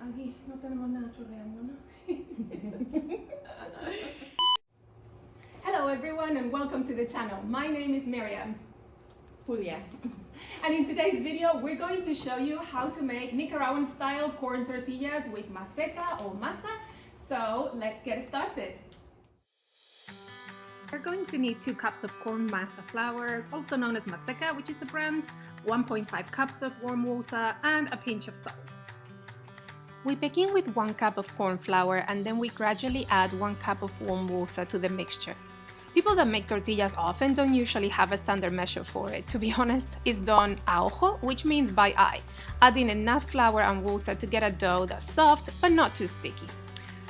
Aquí no tenemos nada chorreando, ¿no? Hello everyone and welcome to the channel. My name is Miriam. Julia. And in today's video we're going to show you how to make Nicaraguan style corn tortillas with maseca or masa. So let's get started. We're going to need 2 cups of corn masa flour, also known as maseca, which is a brand, 1.5 cups of warm water, and a pinch of salt. We begin with 1 cup of corn flour and then we gradually add 1 cup of warm water to the mixture. People that make tortillas often don't usually have a standard measure for it. To be honest, it's done a ojo, which means by eye, adding enough flour and water to get a dough that's soft but not too sticky.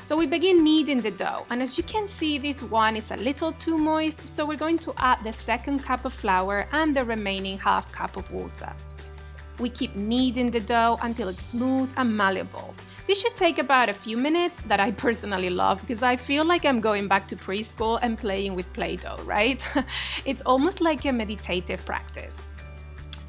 So we begin kneading the dough, and as you can see, this one is a little too moist, so we're going to add the 2nd cup of flour and the remaining half cup of water. We keep kneading the dough until it's smooth and malleable. This should take about a few minutes that I personally love because I feel like I'm going back to preschool and playing with Play-Doh, right? It's almost like a meditative practice.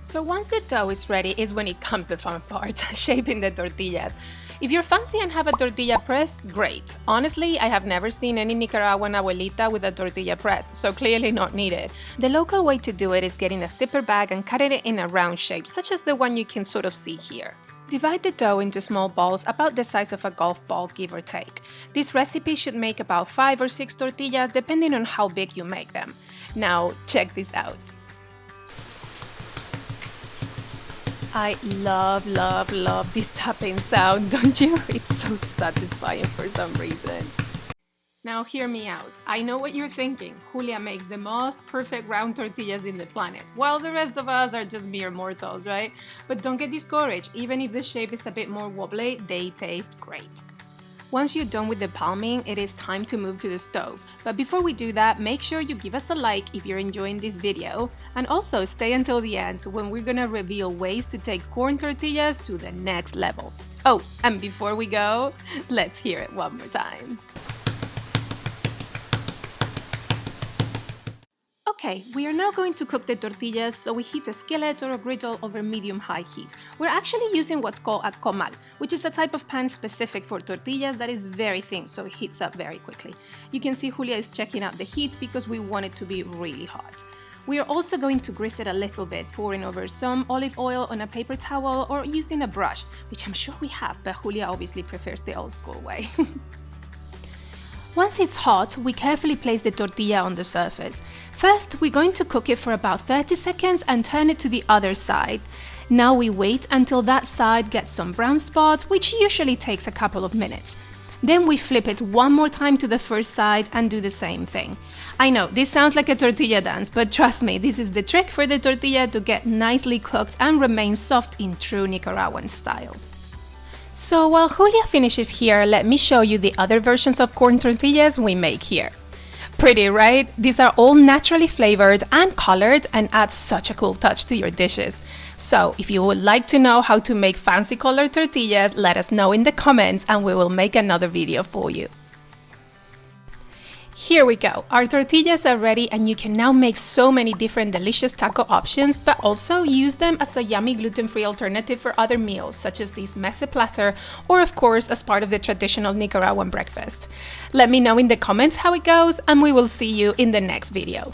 So once the dough is ready is when it comes the fun part, shaping the tortillas. If you're fancy and have a tortilla press, great. Honestly, I have never seen any Nicaraguan abuelita with a tortilla press, so clearly not needed. The local way to do it is getting a zipper bag and cutting it in a round shape, such as the one you can sort of see here. Divide the dough into small balls about the size of a golf ball, give or take. This recipe should make about 5 or 6 tortillas depending on how big you make them. Now, check this out. I love this tapping sound, don't you? It's so satisfying for some reason. Now hear me out. I know what you're thinking. Julia makes the most perfect round tortillas in the planet, while the rest of us are just mere mortals, right? But don't get discouraged. Even if the shape is a bit more wobbly, they taste great. Once you're done with the palming, it is time to move to the stove. But before we do that, make sure you give us a like if you're enjoying this video, and also stay until the end when we're gonna reveal ways to take corn tortillas to the next level. Oh, and before we go, let's hear it one more time. Okay, we are now going to cook the tortillas, so we heat a skillet or a griddle over medium-high heat. We're actually using what's called a comal, which is a type of pan specific for tortillas that is very thin, so it heats up very quickly. You can see Julia is checking out the heat because we want it to be really hot. We are also going to grease it a little bit, pouring over some olive oil on a paper towel or using a brush, which I'm sure we have, but Julia obviously prefers the old school way. Once it's hot, we carefully place the tortilla on the surface. First, we're going to cook it for about 30 seconds and turn it to the other side. Now we wait until that side gets some brown spots, which usually takes a couple of minutes. Then we flip it one more time to the first side and do the same thing. I know, this sounds like a tortilla dance, but trust me, this is the trick for the tortilla to get nicely cooked and remain soft in true Nicaraguan style. So while Julia finishes here, let me show you the other versions of corn tortillas we make here. Pretty, right? These are all naturally flavored and colored and add such a cool touch to your dishes. So if you would like to know how to make fancy colored tortillas, let us know in the comments and we will make another video for you. Here we go, our tortillas are ready and you can now make so many different delicious taco options, but also use them as a yummy gluten-free alternative for other meals, such as this meze platter, or of course as part of the traditional Nicaraguan breakfast. Let me know in the comments how it goes and we will see you in the next video.